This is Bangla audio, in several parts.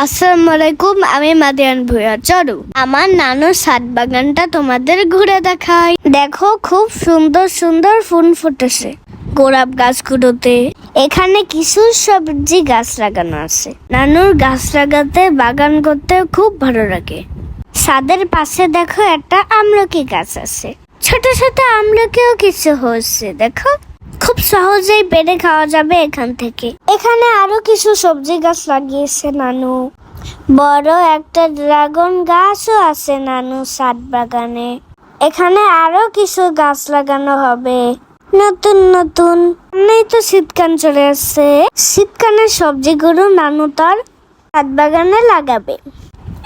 আসসালামু আলাইকুম, আমি মাদিয়ান ভুঁইয়া। চলো আমার নানুর ছাদ বাগানটা তোমাদের ঘুরে দেখাই। দেখো, খুব সুন্দর সুন্দর ফুল ফুটেছে গোলাপ গাছগুলোতে। এখানে কিছু সবজি গাছ লাগানো আছে। নানুর গাছ লাগাতে, বাগান করতে খুব ভালো লাগে। ছাদের পাশে দেখো একটা আমলকি গাছ আছে। ছোট ছোট আমলকিও কিছু হচ্ছে, দেখো খুব সহজেই পেরে খাওয়া যাবে এখান থেকে। এখানে আরো কিছু সবজি গাছ লাগিয়েছে নানু। বড় একটা ড্রাগন গাছও আছে নানু ছাদ বাগানে। এখানে আরো কিছু গাছ লাগানো হবে নতুন নতুন। নেই তো শীতকাল চলে আসছে। শীতকালের সবজিগুলো নানু তার ছাদ বাগানে লাগাবে।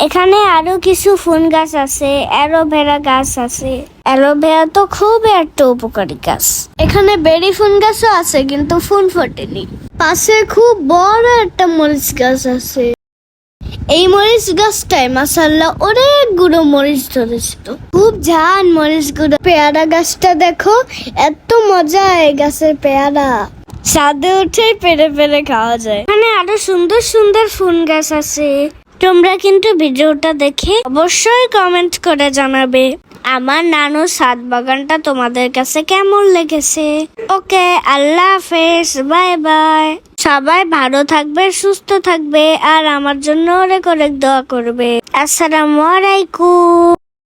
এখানে আরো কিছু ফুল গাছ আছে, অ্যালোভেরা গাছ আছে। অ্যালোভেরা তো খুব একটা উপকারী গাছ। এখানে বেরি ফুল গাছও আছে, কিন্তু ফুল ফোটেনি। পাশে খুব বড় একটা মরিচ গাছ আছে। এই মরিচ গাছটায় মাশাআল্লাহ অনেকগুলো মরিচ ধরেছিল। খুব ঝাল মরিচ গুলো। পেয়ারা গাছটা দেখো, এত মজা এই গাছের পেয়ারা। ছাদে উঠে পেরে পেরে খাওয়া যায়। এখানে আরো সুন্দর সুন্দর ফুল গাছ আছে। তোমরা কিন্তু ভিডিওটা দেখে অবশ্যই কমেন্ট করে জানাবে আমার নানু ছাদ বাগানটা তোমাদের কাছে কেমন লেগেছে। ওকে, আল্লাহ হাফেজ, বাই বাই। সবাই ভালো থাকবে, সুস্থ থাকবে, আর আমার জন্য অনেক অনেক দোয়া করবে। আসসালামু আলাইকুম।